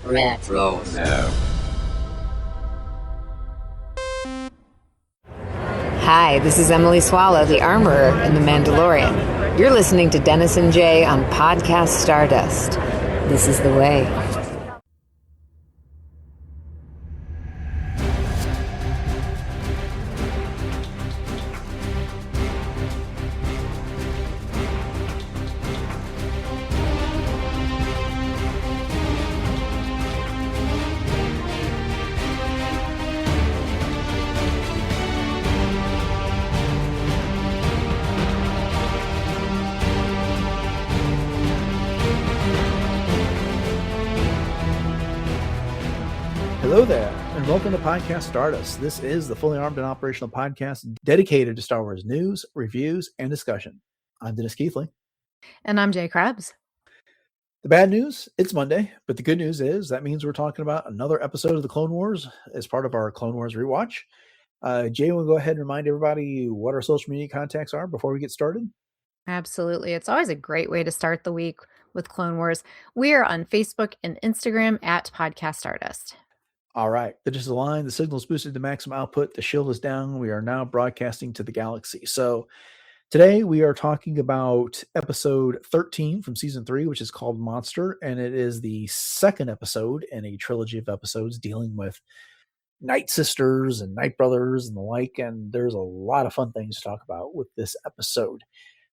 Retro. Hi, this is Emily Swallow, the Armorer in The Mandalorian. You're listening to Dennis and Jay on Podcast Stardust. This is the way. Hello there, and welcome to Podcast Stardust. This is the fully armed and operational podcast dedicated to Star Wars news, reviews, and discussion. I'm Dennis Keithley. And I'm Jay Krabs. The bad news, it's Monday, but the good news is that means we're talking about another episode of the Clone Wars as part of our Clone Wars rewatch. Jay, will go ahead and remind everybody what our social media contacts are before we get started. Absolutely. It's always a great way to start the week with Clone Wars. We are on Facebook and Instagram at Podcast Stardust. All right. The digital line, the signal's boosted to maximum output. The shield is down. We are now broadcasting to the galaxy. So today we are talking about episode 13 from season 3, which is called Monster. And it is the second episode in a trilogy of episodes dealing with Nightsisters and Nightbrothers and the like. And there's a lot of fun things to talk about with this episode.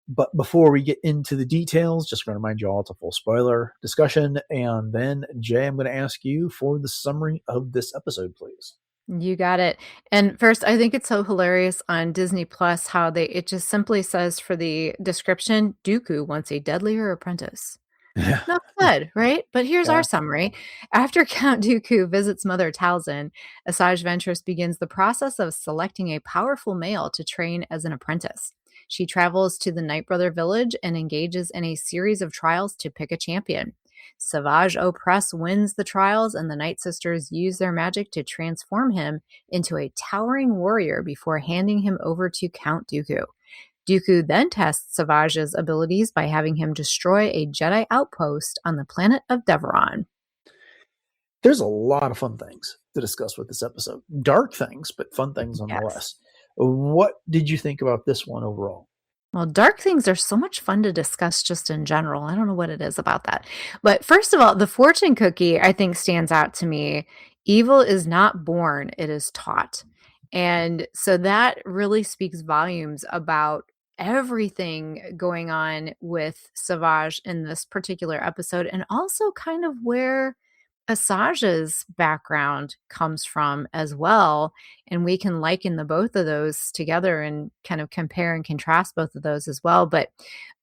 But before we get into the details, just going to remind you all it's a full spoiler discussion. And then, Jay, I'm going to ask you for the summary of this episode, please. You got it. And first, I think it's so hilarious on Disney Plus how it just simply says for the description, Dooku wants a deadlier apprentice. Yeah. Not good, right? But here's our summary. After Count Dooku visits Mother Talzin, Asajj Ventress begins the process of selecting a powerful male to train as an apprentice. She travels to the Nightbrother village and engages in a series of trials to pick a champion. Savage Oppress wins the trials, and the Nightsisters use their magic to transform him into a towering warrior before handing him over to Count Dooku. Dooku then tests Savage's abilities by having him destroy a Jedi outpost on the planet of Deveron. There's a lot of fun things to discuss with this episode. Dark things, but fun things nonetheless. Yes. What did you think about this one overall? Well, dark things are so much fun to discuss just in general. I don't know what it is about that. But first of all, the fortune cookie, I think, stands out to me. Evil is not born, it is taught. And so that really speaks volumes about everything going on with Savage in this particular episode, and also kind of where Asajj's background comes from as well. And we can liken the both of those together and kind of compare and contrast both of those as well. But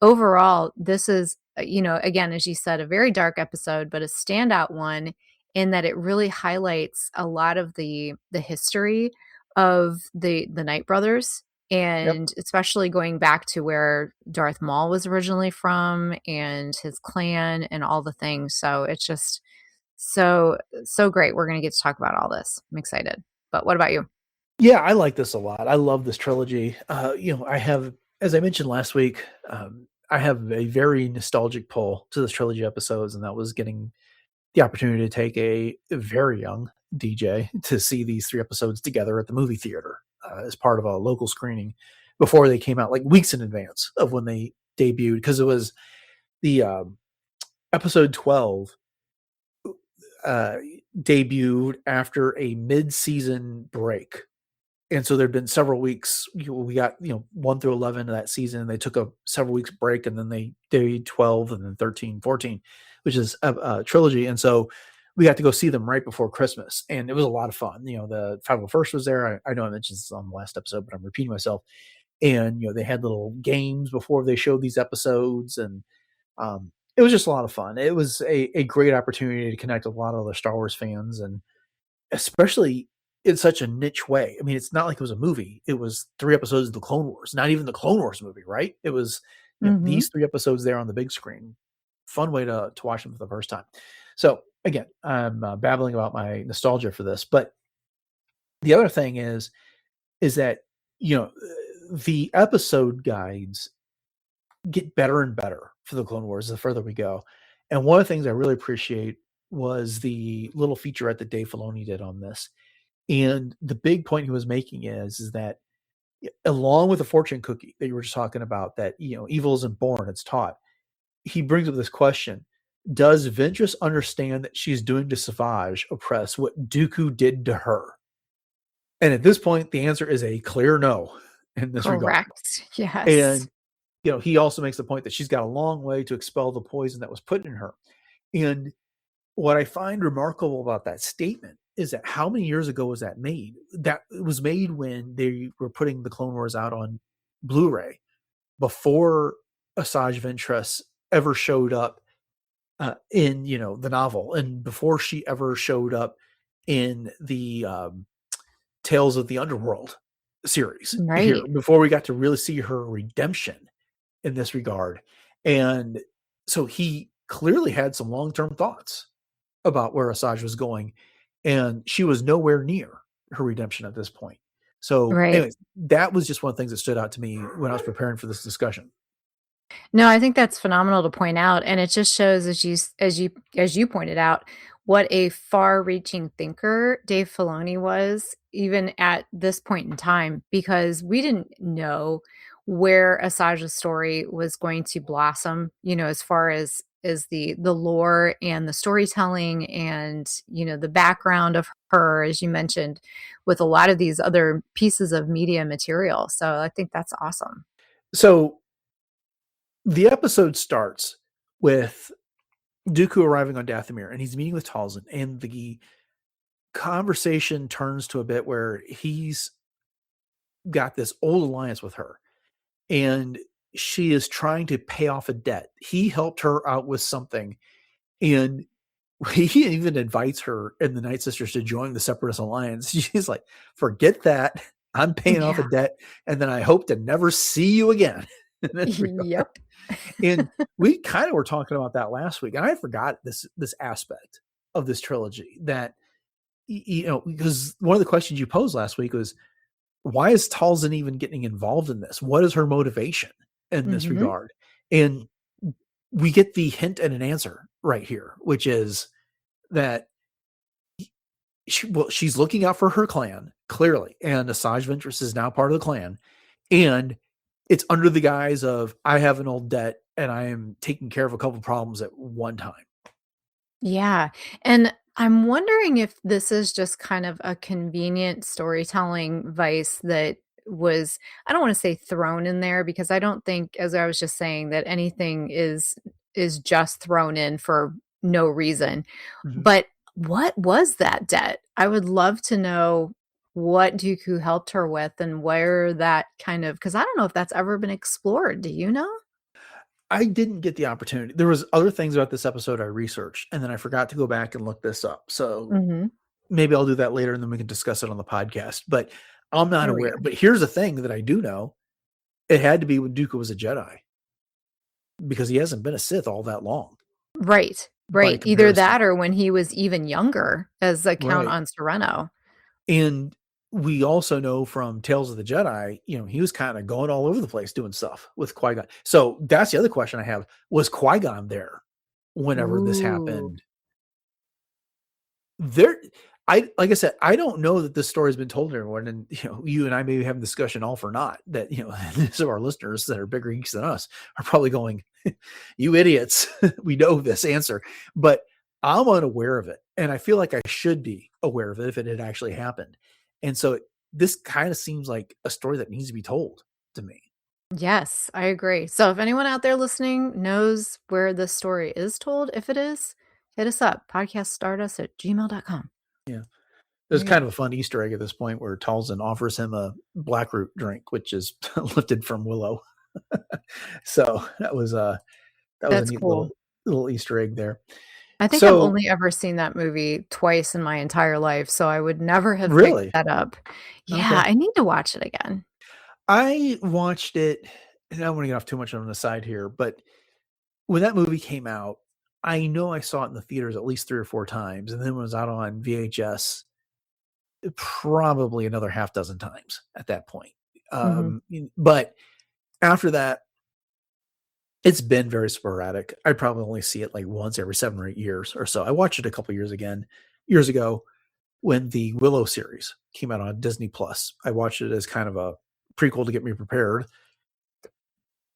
overall, this is, again, as you said, a very dark episode, but a standout one in that it really highlights a lot of the history of the Nightbrothers. And especially going back to where Darth Maul was originally from and his clan and all the things. So it's just so great. We're going to get to talk about all this. I'm excited. But what about you? Yeah, I like this a lot. I love this trilogy. I have, as I mentioned last week, I have a very nostalgic pull to this trilogy episodes, and that was getting the opportunity to take a very young DJ to see these 3 episodes together at the movie theater as part of a local screening before they came out, like weeks in advance of when they debuted, because it was the episode 12 debuted after a mid-season break. And so there'd been several weeks. We got 1 through 11 of that season. They took a several weeks break, and then they debuted 12 and then 13, 14, which is a trilogy. And so we got to go see them right before Christmas, and it was a lot of fun. The 501st was there. I know I mentioned this on the last episode, but I'm repeating myself. And they had little games before they showed these episodes, and it was just a lot of fun. It was a great opportunity to connect with a lot of other Star Wars fans, and especially in such a niche way. I mean, it's not like it was a movie. It was 3 episodes of the Clone Wars, not even the Clone Wars movie, right? It was these 3 episodes there on the big screen. Fun way to watch them for the first time. So again, I'm babbling about my nostalgia for this, but the other thing is that, the episode guides get better and better for the Clone Wars the further we go. And one of the things I really appreciate was the little featurette that Dave Filoni did on this. And the big point he was making is that along with the fortune cookie that you were just talking about, that, evil isn't born, it's taught. He brings up this question. Does Ventress understand that she's doing to Savage Oppress what Dooku did to her? And at this point, the answer is a clear no in this regard. Correct. Yes. And, he also makes the point that she's got a long way to expel the poison that was put in her. And what I find remarkable about that statement is that how many years ago was that made? That was made when they were putting the Clone Wars out on Blu-ray, before Asajj Ventress ever showed up in the novel, and before she ever showed up in the Tales of the Underworld series, Right. here, before we got to really see her redemption in this regard. And so he clearly had some long-term thoughts about where Asajj was going, and she was nowhere near her redemption at this point. So anyways, that was just one of the things that stood out to me when I was preparing for this discussion. No, I think that's phenomenal to point out, and it just shows, as you pointed out, what a far-reaching thinker Dave Filoni was, even at this point in time, because we didn't know where Asajj's story was going to blossom, as far as the lore and the storytelling and the background of her, as you mentioned, with a lot of these other pieces of media material. So I think that's awesome. So the episode starts with Dooku arriving on Dathomir, and he's meeting with Talzin, and the conversation turns to a bit where he's got this old alliance with her, and she is trying to pay off a debt. He helped her out with something, and he even invites her and the Nightsisters to join the Separatist Alliance. She's like, forget that. I'm paying off a debt, and then I hope to never see you again. Yep. And we kind of were talking about that last week, and I forgot this aspect of this trilogy, that, because one of the questions you posed last week was, why is Talzin even getting involved in this? What is her motivation in this regard? And we get the hint and an answer right here, which is that she's looking out for her clan, clearly, and Asajj Ventress is now part of the clan, and it's under the guise of, I have an old debt and I am taking care of a couple problems at one time. Yeah. And I'm wondering if this is just kind of a convenient storytelling vice that was, I don't want to say thrown in there, because I don't think, as I was just saying, that anything is just thrown in for no reason. But what was that debt? I would love to know what Dooku helped her with, and where that kind of, because I don't know if that's ever been explored. Do you know? I didn't get the opportunity. There was other things about this episode I researched, and then I forgot to go back and look this up. So maybe I'll do that later, and then we can discuss it on the podcast. But I'm not aware. But here's the thing that I do know. It had to be when Dooku was a Jedi, because he hasn't been a Sith all that long. Right. Either that, or when he was even younger as a Count on Sereno. And we also know from Tales of the Jedi, he was kind of going all over the place doing stuff with Qui-Gon. So that's the other question I have. Was Qui-Gon there whenever this happened? Like I said, I don't know that this story has been told to everyone. And, you and I maybe have a discussion all for naught, that, some of our listeners that are bigger geeks than us are probably going, you idiots, we know this answer, but I'm unaware of it. And I feel like I should be aware of it if it had actually happened. And so this kind of seems like a story that needs to be told to me. Yes, I agree. So if anyone out there listening knows where this story is told, if it is, hit us up, podcaststardust@gmail.com. Yeah. There's kind of a fun Easter egg at this point where Talzin offers him a blackroot drink, which is lifted from Willow. So that was a neat cool. little Easter egg there. I think I've only ever seen that movie twice in my entire life, so I would never have picked that up. Yeah, I need to watch it again. I watched it, and I don't want to get off too much on the side here, but when that movie came out, I know I saw it in the theaters at least 3 or 4 times, and then when it was out on VHS, probably another half dozen times at that point. But after that, It's been very sporadic. I probably only see it like once every 7 or 8 years or so. I watched it a couple years ago when the Willow series came out on Disney Plus. I watched it as kind of a prequel to get me prepared.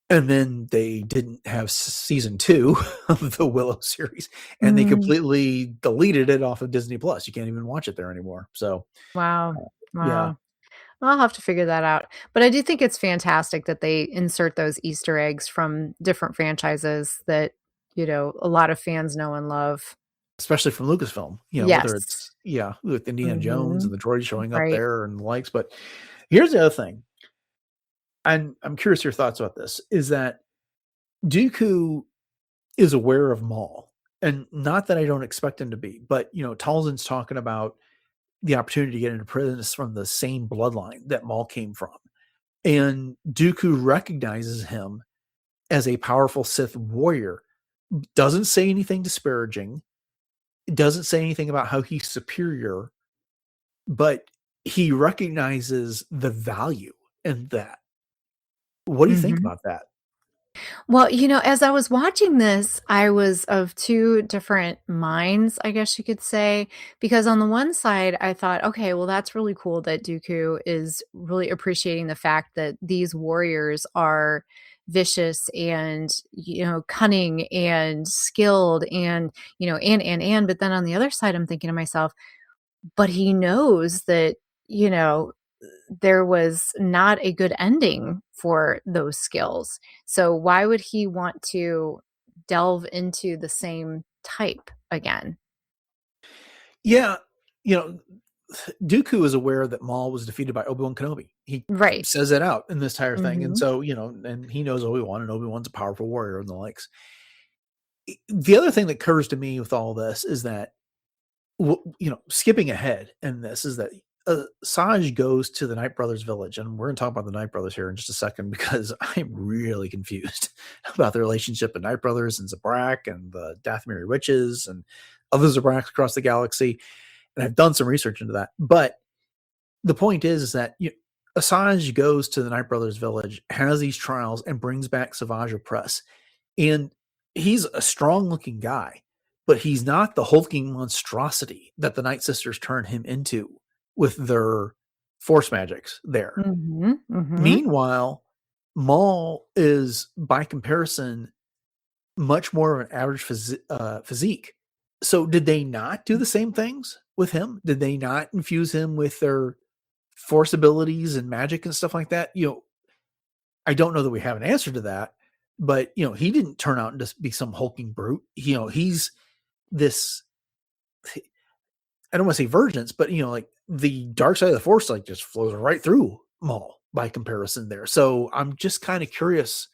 And then they didn't have season 2 of the Willow series, and they completely deleted it off of Disney Plus. You can't even watch it there anymore. So, Wow. yeah, Wow. I'll have to figure that out. But I do think it's fantastic that they insert those Easter eggs from different franchises that, a lot of fans know and love. especially from Lucasfilm, whether Yes. it's with Indiana Jones Mhm. and the droids showing up Right. there and the likes. But here's the other thing, and I'm curious your thoughts about this, is that Dooku is aware of Maul. And not that I don't expect him to be, but Talzin's talking about the opportunity to get into prison from the same bloodline that Maul came from. And Dooku recognizes him as a powerful Sith warrior, doesn't say anything disparaging, doesn't say anything about how he's superior, but he recognizes the value in that. What do you think Mhm. about that? Well, as I was watching this, I was of two different minds, I guess you could say, because on the one side, I thought, okay, well, that's really cool that Dooku is really appreciating the fact that these warriors are vicious and, cunning and skilled and, but then on the other side, I'm thinking to myself, but he knows that, you know, there was not a good ending for those skills. So why would he want to delve into the same type again? Yeah, you know, Dooku is aware that Maul was defeated by Obi-Wan Kenobi. He Right. says it out in this entire thing. And Mhm. so, and he knows Obi-Wan, and Obi-Wan's a powerful warrior and the likes. The other thing that occurs to me with all this is that, skipping ahead in this is that Asajj goes to the Night Brothers village, and we're going to talk about the Night Brothers here in just a second because I'm really confused about the relationship of Night Brothers and Zabrak and the Dathomir witches and other Zabraks across the galaxy. And I've done some research into that. But the point is that Asajj goes to the Night Brothers village, has these trials, and brings back Savage Oppress. And he's a strong looking guy, but he's not the hulking monstrosity that the Nightsisters turn him into with their force magics there. Mhm. Mhm. Meanwhile, Maul is, by comparison, much more of an average physique. So did they not do the same things with him? Did they not infuse him with their force abilities and magic and stuff like that? I don't know that we have an answer to that, but he didn't turn out and just be some hulking brute. He's this, I don't want to say virgins, but like the dark side of the force like just flows right through Maul by comparison there. So I'm just kind of curious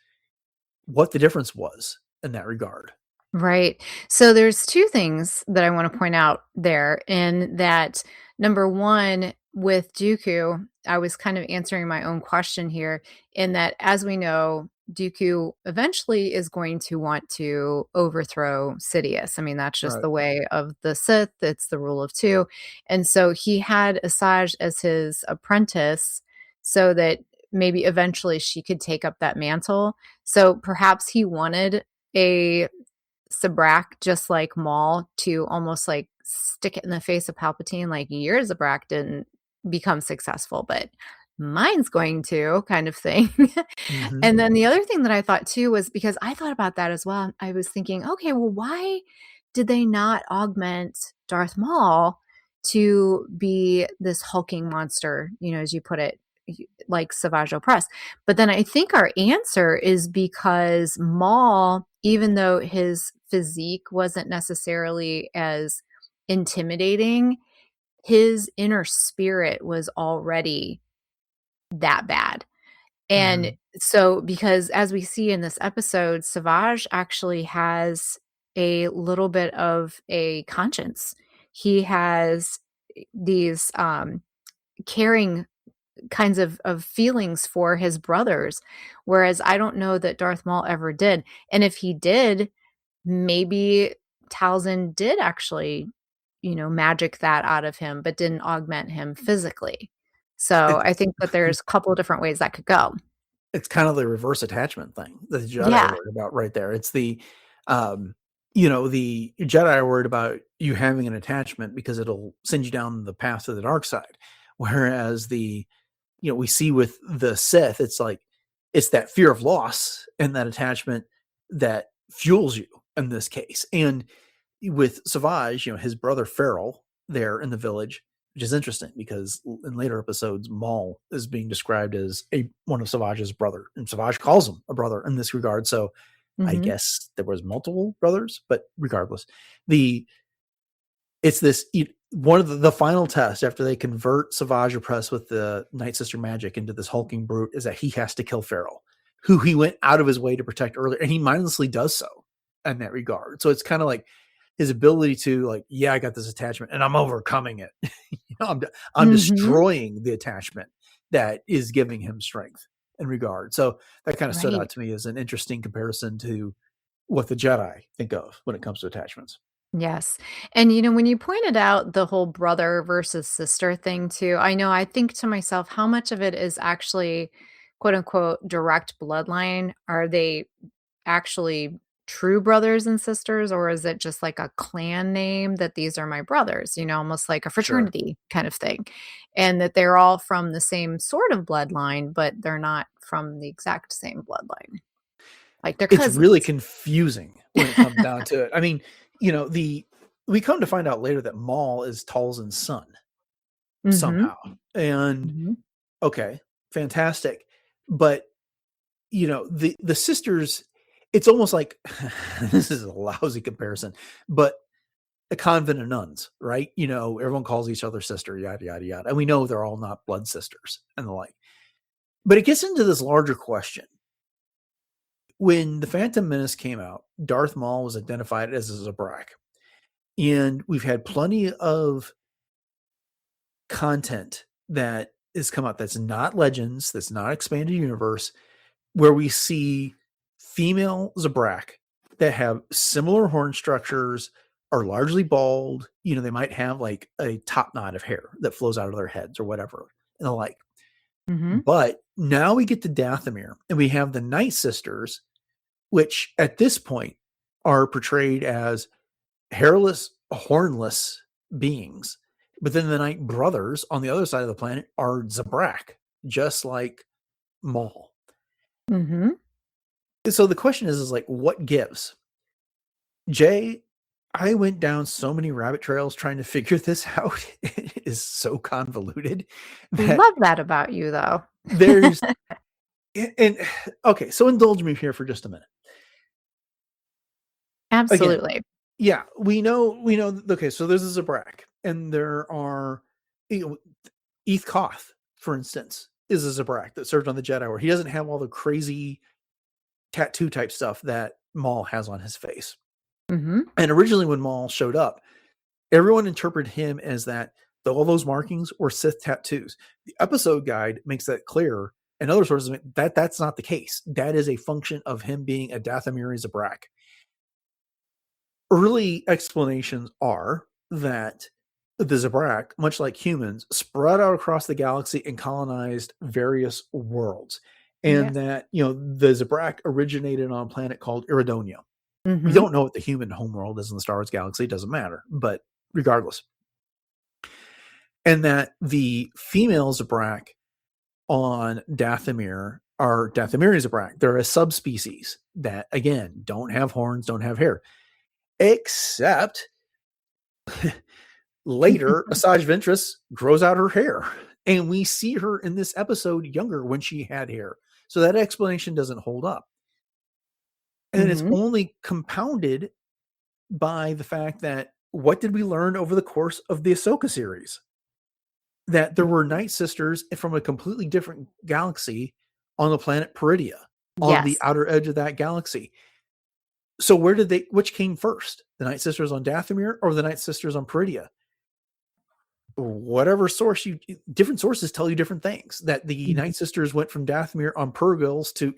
what the difference was in that regard. Right. So there's two things that I want to point out there. In that, number one, with Dooku, I was kind of answering my own question here, in that, as we know, Dooku eventually is going to want to overthrow Sidious. I mean, that's just Right. the way of the Sith, it's the rule of two. And so he had Asajj as his apprentice so that maybe eventually she could take up that mantle. So perhaps he wanted a Zabrak, just like Maul, to almost like stick it in the face of Palpatine, like your Zabrak didn't become successful, but mine's going to, kind of thing. Hmm. And then the other thing that I thought too was, because I thought about that as well. I was thinking, okay, well, why did they not augment Darth Maul to be this hulking monster, as you put it, like Savage Oppress? But then I think our answer is because Maul, even though his physique wasn't necessarily as intimidating, his inner spirit was already that bad. And Hmm. so, because as we see in this episode, Savage actually has a little bit of a conscience. He has these caring kinds of feelings for his brothers, whereas I don't know that Darth Maul ever did. And if he did, maybe Talzin did actually, magic that out of him, but didn't augment him physically. So It, I think that there's a couple of different ways that could go. It's kind of the reverse attachment thing that the Jedi Yeah. are worried about right there. It's the, the Jedi are worried about you having an attachment because it'll send you down the path to the dark side. Whereas we see with the Sith, it's like, it's that fear of loss and that attachment that fuels you in this case. And with Savage, his brother Farrell there in the village, which is interesting because in later episodes, Maul is being described as one of Savage's brother, and Savage calls him a brother in this regard. So I guess there was multiple brothers, but regardless, it's this one of the final tests after they convert Savage Oppress with the Nightsister magic into this hulking brute is that he has to kill Farrell, who he went out of his way to protect earlier, and he mindlessly does so in that regard. So it's kind of like his ability to I got this attachment and I'm overcoming it. I'm destroying the attachment that is giving him strength in regard. So that kind of stood out to me as an interesting comparison to what the Jedi think of when it comes to attachments. Yes. And when you pointed out the whole brother versus sister thing too, I think to myself, how much of it is actually quote unquote direct bloodline? Are they actually true brothers and sisters, or is it just like a clan name that these are my brothers, almost like a fraternity kind of thing, and that they're all from the same sort of bloodline, but they're not from the exact same bloodline. Like they're cousins. It's really confusing when it comes down to it. I mean, we come to find out later that Maul is Talzin's son somehow. And okay, fantastic. But the sisters, it's almost like this is a lousy comparison, but a convent of nuns, right? Everyone calls each other sister, yada, yada, yada. And we know they're all not blood sisters and the like. But it gets into this larger question. When The Phantom Menace came out, Darth Maul was identified as a Zabrak. And we've had plenty of content that has come out that's not Legends, that's not Expanded Universe, where we see female Zabrak that have similar horn structures, are largely bald. They might have like a top knot of hair that flows out of their heads or whatever and the like. But now we get to Dathomir and we have the Nightsisters, which at this point are portrayed as hairless, hornless beings. But then the Nightbrothers on the other side of the planet are Zabrak, just like Maul. So the question is like, what gives? Jay, I went down so many rabbit trails trying to figure this out. It is so convoluted. I love that about you, though. There's and okay, so indulge me here for just a minute. Absolutely. Again, yeah, we know. Okay, so there's a Zabrak, and there are Eth Koth, for instance, is a Zabrak that served on the Jedi Order. He doesn't have all the crazy tattoo type stuff that Maul has on his face. And originally when Maul showed up, everyone interpreted him as that all those markings were Sith tattoos. The episode guide makes that clear, and other sources that's not the case. That is a function of him being a Dathomiri Zabrak. Early explanations are that the Zabrak, much like humans, spread out across the galaxy and colonized various worlds. And that, the Zabrak originated on a planet called Iridonia. We don't know what the human homeworld is in the Star Wars galaxy. It doesn't matter, but regardless. And that the female Zabrak on Dathomir are Dathomiri Zabrak. They're a subspecies that, again, don't have horns, don't have hair. Except later, Asajj Ventress grows out her hair. And we see her in this episode younger when she had hair. So that explanation doesn't hold up. And it's only compounded by the fact that what did we learn over the course of the Ahsoka series? That there were Nightsisters from a completely different galaxy on the planet Peridia, on the outer edge of that galaxy. So which came first? The Nightsisters on Dathomir or the Nightsisters on Peridia? Whatever source different sources tell you different things. That the Nightsisters went from Dathomir on Purgils to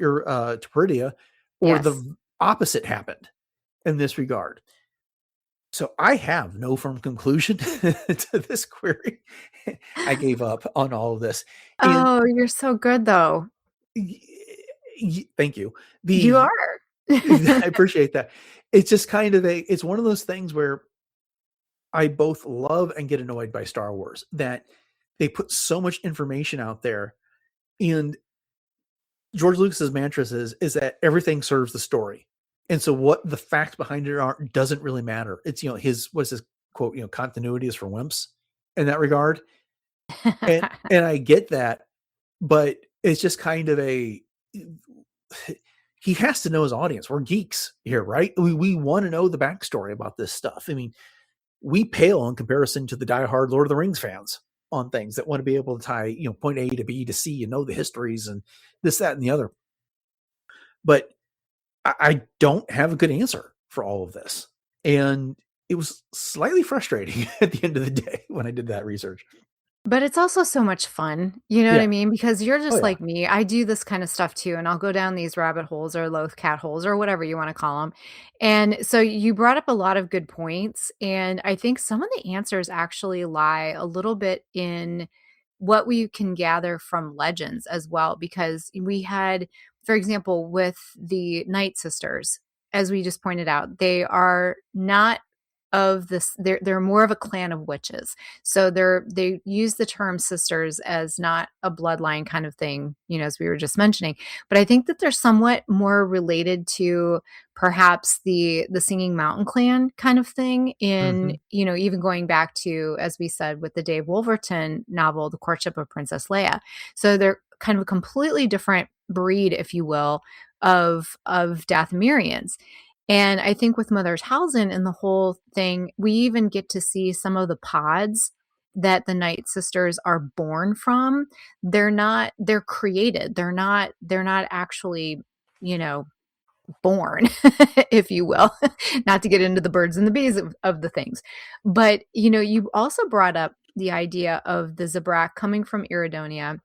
Peridia, or the opposite happened in this regard. So I have no firm conclusion to this query. I gave up on all of this. Oh, you're so good, though. Thank you. You are. I appreciate that. It's just kind of it's one of those things where I both love and get annoyed by Star Wars, that they put so much information out there, and George Lucas's mantra is that everything serves the story. And so what the facts behind it are doesn't really matter. It's, what's his quote, continuity is for wimps in that regard. And I get that, but it's just kind of he has to know his audience. We're geeks here, right? We want to know the backstory about this stuff. I mean, we pale in comparison to the diehard Lord of the Rings fans on things that want to be able to tie, point A to B to C and know the histories and this, that, and the other. But I don't have a good answer for all of this. And it was slightly frustrating at the end of the day when I did that research. But it's also so much fun, you know what I mean? Because you're just yeah. like me. I do this kind of stuff too, and I'll go down these rabbit holes or loath cat holes or whatever you want to call them. And so you brought up a lot of good points, and I think some of the answers actually lie a little bit in what we can gather from legends as well, because we had, for example, with the Nightsisters, as we just pointed out, they are not of this, they're more of a clan of witches. So they use the term sisters as not a bloodline kind of thing, as we were just mentioning. But I think that they're somewhat more related to perhaps the Singing Mountain clan kind of thing in, even going back to, as we said, with the Dave Wolverton novel, The Courtship of Princess Leia. So they're kind of a completely different breed, if you will, of Dathomirians. And I think with Mother Talzin and the whole thing, we even get to see some of the pods that the Nightsisters are born from. They're created. They're not actually, born, if you will, not to get into the birds and the bees of the things. But, you also brought up the idea of the Zabrak coming from Iridonia.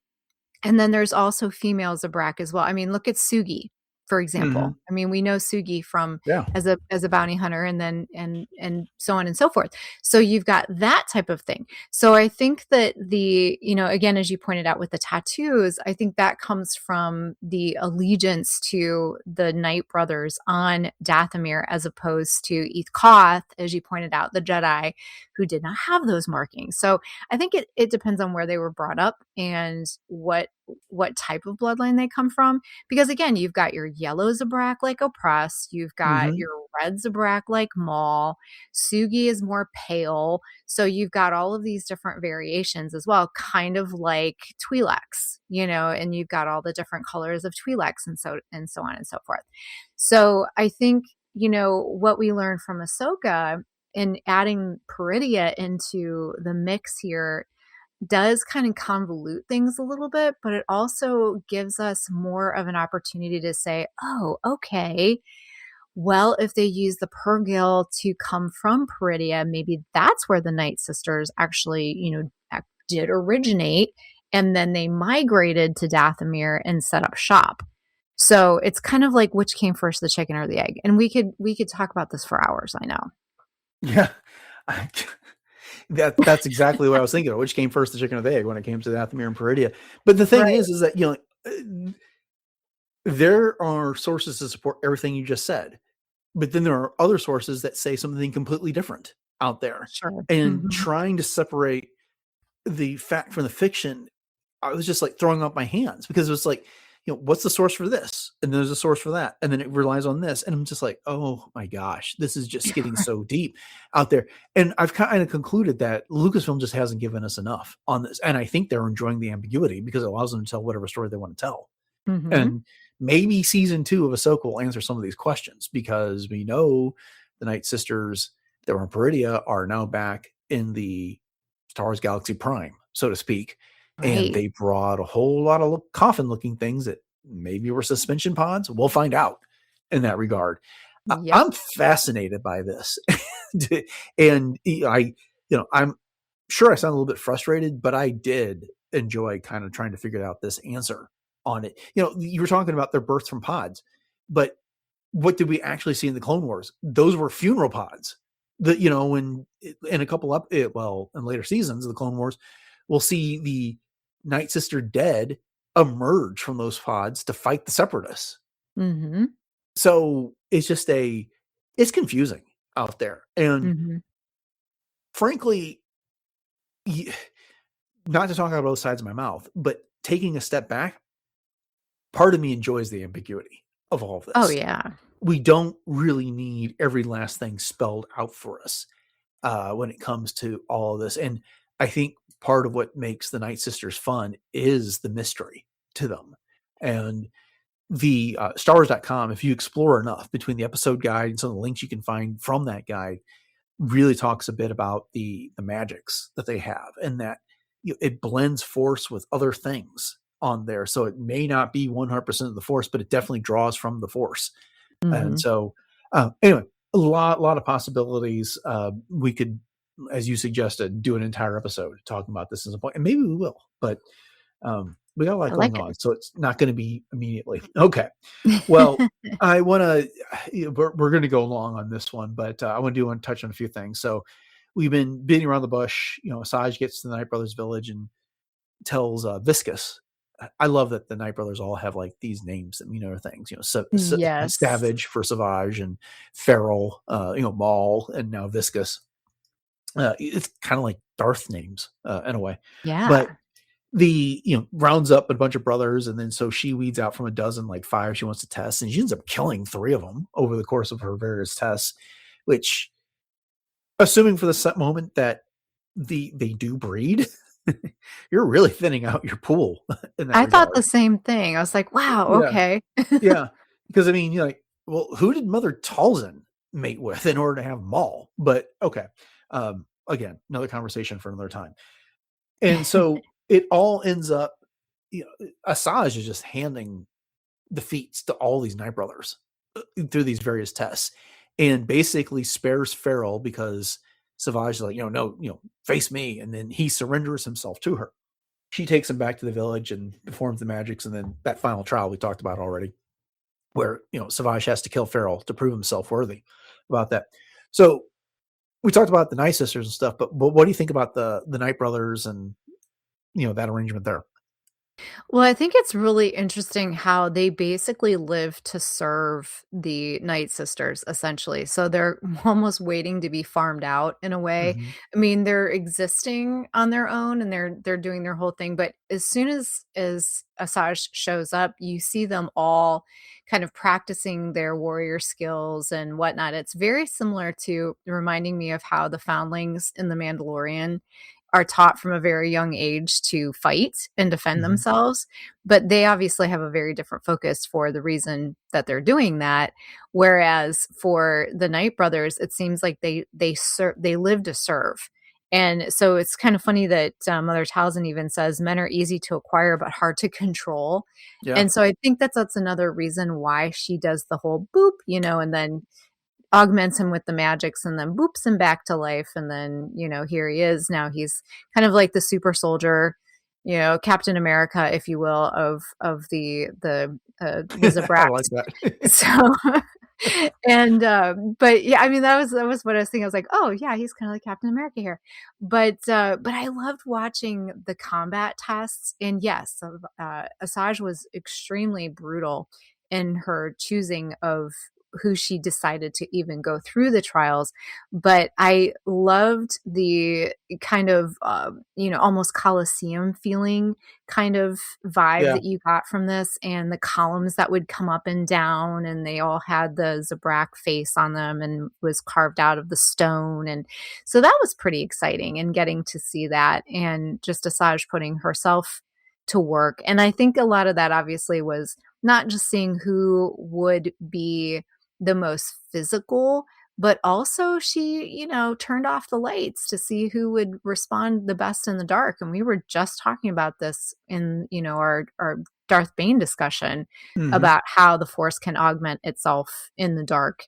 And then there's also female Zabrak as well. I mean, look at Sugi, for example. I mean, we know Sugi from as a bounty hunter, and then and so on and so forth. So you've got that type of thing. So I think that again, as you pointed out with the tattoos, I think that comes from the allegiance to the Nightbrothers on Dathomir, as opposed to Eth Koth, as you pointed out, the Jedi who did not have those markings. So I think it depends on where they were brought up and what type of bloodline they come from. Because again, you've got your yellow Zabrak like Oppress, you've got your red Zabrak like Maul, Sugi is more pale. So you've got all of these different variations as well, kind of like Twi'leks, and you've got all the different colors of Twi'leks and so on and so forth. So I think, what we learned from Ahsoka and adding Peridia into the mix here does kind of convolute things a little bit, but it also gives us more of an opportunity to say, oh, okay, well, if they use the Purrgil to come from Peridia, maybe that's where the Nightsisters actually, did originate, and then they migrated to Dathomir and set up shop. So it's kind of like, which came first, the chicken or the egg? And we could talk about this for hours, I know. Yeah. That's exactly what I was thinking of. Which came first, the chicken or the egg, when it came to Dathomir and Peridia. But the thing is that, there are sources to support everything you just said, but then there are other sources that say something completely different out there. Sure. And trying to separate the fact from the fiction, I was just like throwing up my hands, because it was like, what's the source for this? And there's a source for that. And then it relies on this. And I'm just like, oh my gosh, this is just getting so deep out there. And I've kind of concluded that Lucasfilm just hasn't given us enough on this. And I think they're enjoying the ambiguity, because it allows them to tell whatever story they want to tell. And maybe season 2 of Ahsoka will answer some of these questions, because we know the Nightsisters that were in Peridia are now back in the Star Wars Galaxy Prime, so to speak. And they brought a whole lot of coffin looking things that maybe were suspension pods. We'll find out in that regard. I'm fascinated by this. And I'm sure I sound a little bit frustrated, but I did enjoy kind of trying to figure out this answer on it. You were talking about their births from pods, but what did we actually see in the Clone Wars? Those were funeral pods that, when in a couple in later seasons of the Clone Wars, we'll see the Nightsister dead emerge from those pods to fight the Separatists. Mm-hmm. So it's just it's confusing out there. And Mm-hmm. frankly, not to talk out both sides of my mouth, but taking a step back, part of me enjoys the ambiguity of all of this. Oh, yeah. We don't really need every last thing spelled out for us when it comes to all of this. And I think part of what makes the Nightsisters fun is the mystery to them. And the StarWars.com, if you explore enough between the episode guide and some of the links you can find from that guide, really talks a bit about the magics that they have, and that it blends Force with other things on there. So it may not be 100% of the Force, but it definitely draws from the Force. Mm-hmm. And so anyway, a lot of possibilities. We could, as you suggested, do an entire episode talking about this as a point, and maybe we will, but we got a lot going on, so it's not going to be immediately. Okay. Well, I want to, we're going to go long on this one, but I want to touch on a few things. So we've been beating around the bush. Asajj gets to the Nightbrothers village and tells Viscus. I love that the Nightbrothers all have like these names that mean other things, Yes. Savage for Savage, and Feral, Maul, and now Viscus. It's kind of like Darth names in a way. Yeah. But rounds up a bunch of brothers, and then so she weeds out from a dozen, like 5 she wants to test, and she ends up killing 3 of them over the course of her various tests, which, assuming for the set moment that they do breed, you're really thinning out your pool in that I regard. thought the same thing. I was like, wow, okay. Yeah. Because I mean, you're like, well, who did Mother Talzin mate with in order to have Maul? But okay. Again, another conversation for another time. And so it all ends up, Asajj is just handing the feats to all these Nightbrothers through these various tests, and basically spares Feral because Savage is like, no, face me. And then he surrenders himself to her. She takes him back to the village and performs the magics. And then that final trial we talked about already, where, Savage has to kill Feral to prove himself worthy about that. So we talked about the Nightsisters and stuff, but what do you think about the Nightbrothers and, that arrangement there? Well, I think it's really interesting how they basically live to serve the Nightsisters, essentially. So they're almost waiting to be farmed out in a way. Mm-hmm. I mean, they're existing on their own and they're doing their whole thing. But as soon as Asajj shows up, you see them all kind of practicing their warrior skills and whatnot. It's very similar to reminding me of how the foundlings in The Mandalorian are taught from a very young age to fight and defend Mm-hmm. themselves, but they obviously have a very different focus for the reason that they're doing that. Whereas for the Nightbrothers, it seems like they live to serve. And so it's kind of funny that Mother Talzin even says men are easy to acquire but hard to control. Yeah. And so I think that's another reason why she does the whole boop, and then augments him with the magics and then boops him back to life. And then, here he is. Now he's kind of like the super soldier, Captain America, if you will, of the Zabrak. I like that. So, and, but yeah, I mean, that was what I was thinking. I was like, oh yeah, he's kind of like Captain America here. But I loved watching the combat tests. And yes, Asajj was extremely brutal in her choosing of who she decided to even go through the trials. But I loved the kind of, almost Colosseum feeling kind of vibe that you got from this, and the columns that would come up and down, and they all had the Zabrak face on them and was carved out of the stone. And so that was pretty exciting, and getting to see that, and just Asajj putting herself to work. And I think a lot of that obviously was not just seeing who would be the most physical, but also she, turned off the lights to see who would respond the best in the dark. And we were just talking about this in, our Darth Bane discussion about how the Force can augment itself in the dark.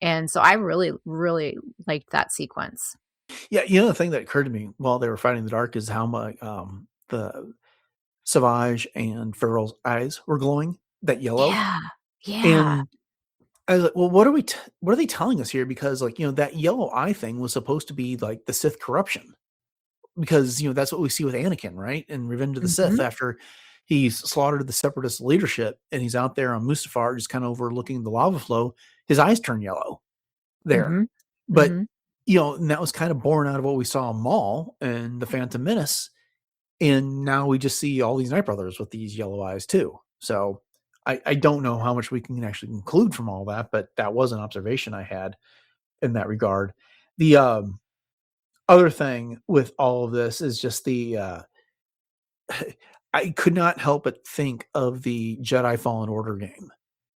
And so I really, really liked that sequence. Yeah, the thing that occurred to me while they were fighting in the dark is how much the Savage and Feral's eyes were glowing, that yellow. Yeah. And I was like, well, what are they telling us here? Because that yellow eye thing was supposed to be like the Sith corruption, because that's what we see with Anakin, right? And Revenge of the Sith, after he's slaughtered the Separatist leadership, and he's out there on Mustafar just kind of overlooking the lava flow. His eyes turn yellow there. Mhm. But, Mhm. and that was kind of born out of what we saw in Maul and the Phantom Menace. And now we just see all these Nightbrothers with these yellow eyes too. So I don't know how much we can actually conclude from all that, but that was an observation I had in that regard. The other thing with all of this is just I could not help but think of the Jedi Fallen Order game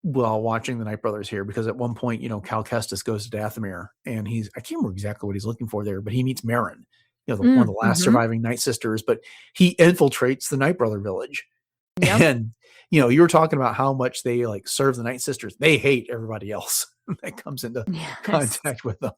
while watching the Nightbrothers here, because at one point, Cal Kestis goes to Dathomir, and I can't remember exactly what he's looking for there, but he meets Marin, one of the last Mhm. surviving Nightsisters, but he infiltrates the Nightbrother village. Yep. And, you were talking about how much they serve the Nightsisters. They hate everybody else that comes into Yes. contact with them.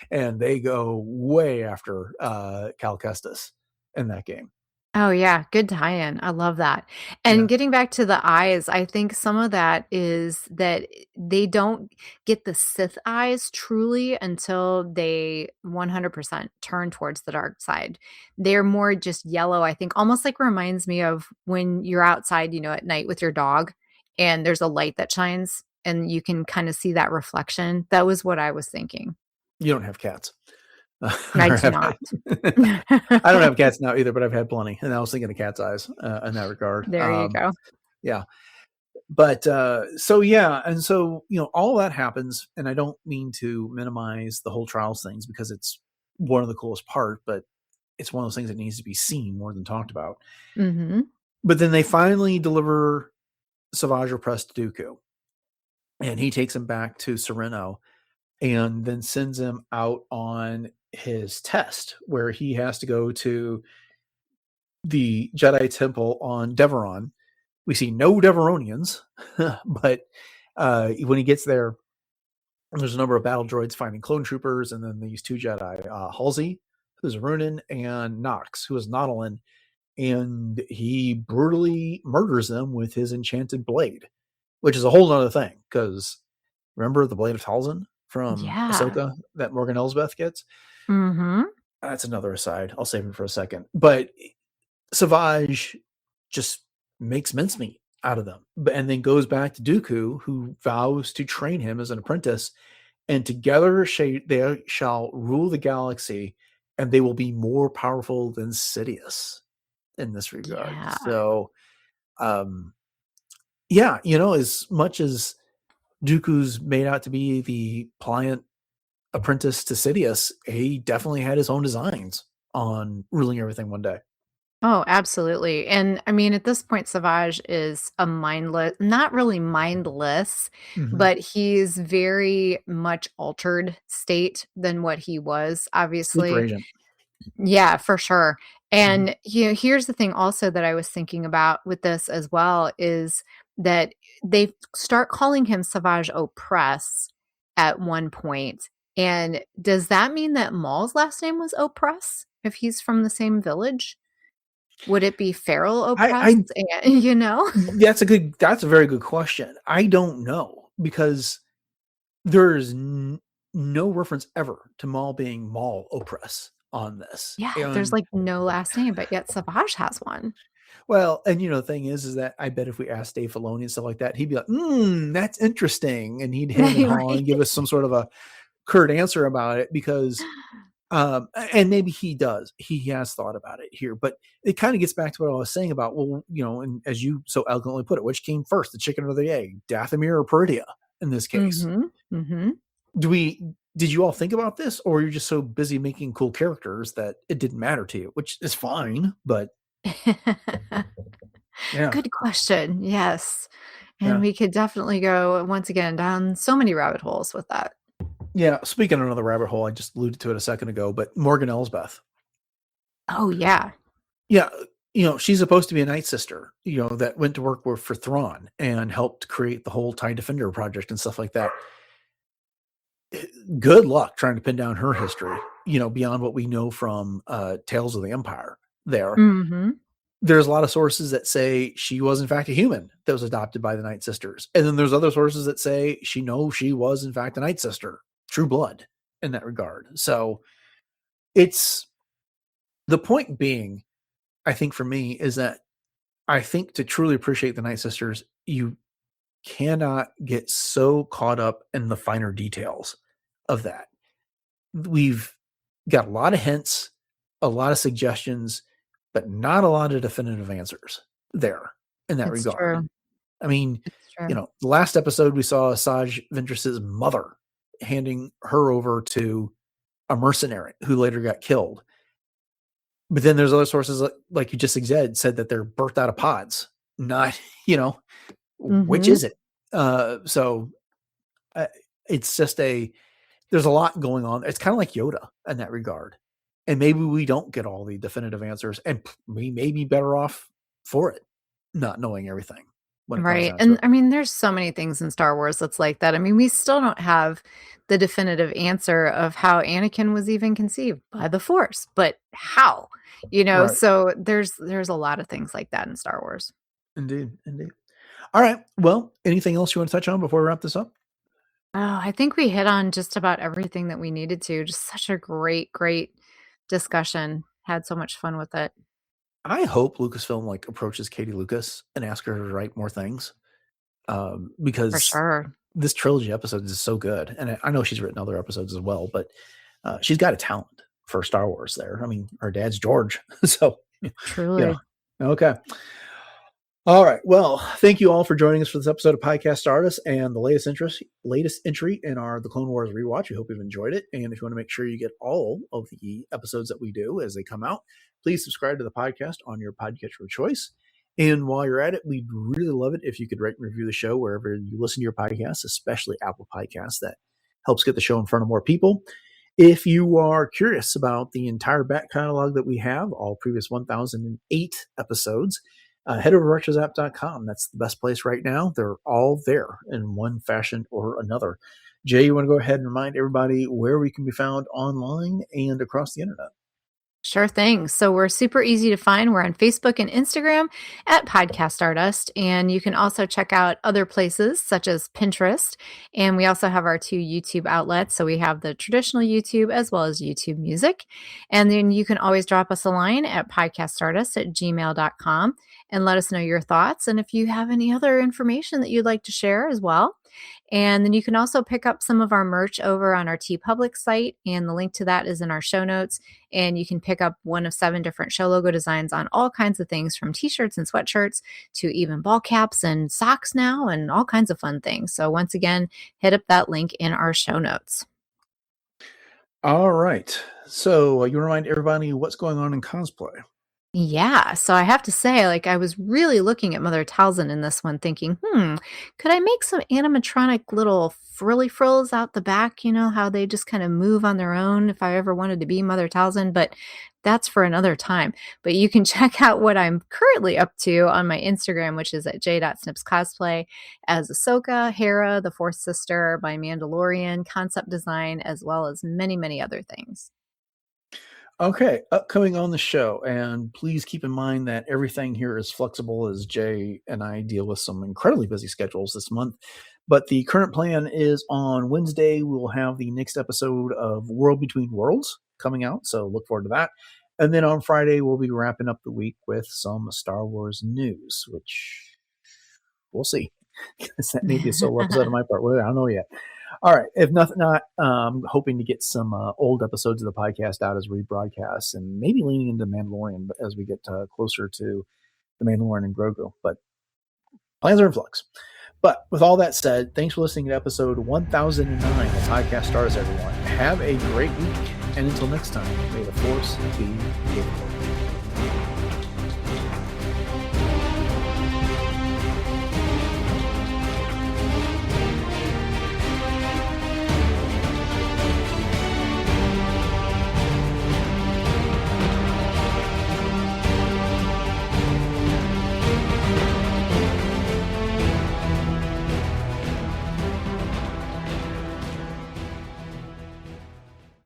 And they go way after Cal Kestis in that game. Oh, yeah, good tie-in, I love that. Yeah. And getting back to the eyes, I think some of that is that they don't get the Sith eyes truly until they 100% turn towards the dark side. They're more just yellow, I think, almost like reminds me of when you're outside, at night with your dog, and there's a light that shines, and you can kinda see that reflection. That was what I was thinking. You don't have cats. I Or do have not. had. I don't have cats now either, but I've had plenty. And I was thinking of cat's eyes in that regard. There you go. Yeah. But so, yeah. And so, all that happens. And I don't mean to minimize the whole trials things, because it's one of the coolest part, but it's one of those things that needs to be seen more than talked about. Mhm. But then they finally deliver Savage Oppress to Dooku, and he takes him back to Sereno, and then sends him out on his test, where he has to go to the Jedi Temple on Deveron. We see no Deveronians, but when he gets there, there's a number of battle droids finding clone troopers, and then these two Jedi, Halsey, who's a Runin, and Nox, who is Nautolan, and he brutally murders them with his enchanted blade, which is a whole other thing, because remember the Blade of Talzin from Yeah. Ahsoka that Morgan Elsbeth gets? Mhm. That's another aside. I'll save it for a second. But Savage just makes mincemeat out of them, and then goes back to Dooku, who vows to train him as an apprentice, and together they shall rule the galaxy, and they will be more powerful than Sidious in this regard. Yeah. So, yeah, as much as Dooku's made out to be the pliant apprentice to Sidious, he definitely had his own designs on ruling everything one day. Oh, absolutely. And I mean, at this point, Savage is a mindless, not really mindless, Mhm. but he's very much altered state than what he was, Sleeper obviously. agent. Yeah, for sure. Mhm. And here's the thing also that I was thinking about with this as well is that they start calling him Savage Oppress at one point. And does that mean that Maul's last name was Oppress if he's from the same village? Would it be Feral Oppress? I And that's a very good question. I don't know, because there's no reference ever to Maul being Maul Oppress on this. Yeah, there's, And like, no last name, but yet Savage has one. well, and the thing is that I bet if we asked Dave Filoni and stuff like that, he'd be like, that's interesting. And he'd hem and haw Right? and give us some sort of a curt answer about it, because and maybe he has thought about it here, but it kind of gets back to what I was saying about, well, and as you so eloquently put it, which came first, the chicken or the egg, Dathomir or Peridia in this case? Mhm, mhm. Did you all think about this, or you're just so busy making cool characters that it didn't matter to you, which is fine, but yeah. Good question, yes, and Yeah. we could definitely go, once again, down so many rabbit holes with that. Yeah, speaking of another rabbit hole, I just alluded to it a second ago, but Morgan Elsbeth. Oh, yeah. Yeah, she's supposed to be a Night Sister, that went to work for Thrawn and helped create the whole TIE Defender project and stuff like that. Good luck trying to pin down her history, beyond what we know from Tales of the Empire there. Mhm. There's a lot of sources that say she was in fact a human that was adopted by the Night Sisters. And then there's other sources that say she was in fact a Night Sister, true blood in that regard. So it's the point being, I think for me, is that I think to truly appreciate the Nightsisters, you cannot get so caught up in the finer details of that. We've got a lot of hints, a lot of suggestions, but not a lot of definitive answers there in that It's regard. true. I mean, It's true. you know, the last episode we saw Asajj Ventress's mother handing her over to a mercenary who later got killed. But then there's other sources like you just said that they're birthed out of pods, not, you know, which is it? So it's just there's a lot going on. It's kind of like Yoda in that regard. And maybe we don't get all the definitive answers, and we may be better off for it, not knowing everything. Right. And I mean, there's so many things in Star Wars that's like that. I mean, we still don't have the definitive answer of how Anakin was even conceived by the Force, but how? You know, Right. so there's a lot of things like that in Star Wars. Indeed. All right. Well, anything else you want to touch on before we wrap this up? Oh, I think we hit on just about everything that we needed to. Just such a great discussion. Had so much fun with it. I hope Lucasfilm like approaches Katie Lucas and asks her to write more things, because For sure. this trilogy episode is so good, and I know she's written other episodes as well, but she's got a talent for Star Wars there. I mean, her dad's George, so Truly. you know. Okay. All right. Well, thank you all for joining us for this episode of Podcast Stardust and the latest entry in our The Clone Wars rewatch. We hope you've enjoyed it. And if you want to make sure you get all of the episodes that we do as they come out, please subscribe to the podcast on your podcatcher of choice. And while you're at it, we'd really love it if you could rate and review the show wherever you listen to your podcasts, especially Apple Podcasts. That helps get the show in front of more people. If you are curious about the entire back catalog that we have, all previous 1008 episodes, head over to retrozap.com. That's the best place right now. They're all there in one fashion or another. Jay, you want to go ahead and remind everybody where we can be found online and across the internet? Sure thing. So we're super easy to find. We're on Facebook and Instagram at Podcast Stardust. And you can also check out other places such as Pinterest. And we also have our 2 YouTube outlets. So we have the traditional YouTube as well as YouTube Music. And then you can always drop us a line at podcaststardust@gmail.com and let us know your thoughts. And if you have any other information that you'd like to share as well. And then you can also pick up some of our merch over on our TeePublic site, and the link to that is in our show notes. And you can pick up one of 7 different show logo designs on all kinds of things, from t-shirts and sweatshirts to even ball caps and socks now, and all kinds of fun things. So once again, hit up that link in our show notes. All right. So you remind everybody what's going on in cosplay. Yeah, so I have to say, like, I was really looking at Mother Talzin in this one thinking, could I make some animatronic little frilly frills out the back, you know, how they just kind of move on their own if I ever wanted to be Mother Talzin, but that's for another time. But you can check out what I'm currently up to on my Instagram, which is at j.snipscosplay, as Ahsoka, Hera, the Fourth Sister by Mandalorian, concept design, as well as many, many other things. Okay, upcoming on the show, and please keep in mind that everything here is flexible as Jay and I deal with some incredibly busy schedules this month. But the current plan is on Wednesday, we will have the next episode of World Between Worlds coming out, so look forward to that. And then on Friday, we'll be wrapping up the week with some Star Wars news, which we'll see. That may be a solo episode on my part. I don't know yet. All right. If nothing, hoping to get some old episodes of the podcast out as rebroadcasts, and maybe leaning into Mandalorian as we get closer to the Mandalorian and Grogu. But plans are in flux. But with all that said, thanks for listening to episode 1009 of Podcast Stardust, everyone. Have a great week. And until next time, may the Force be with you.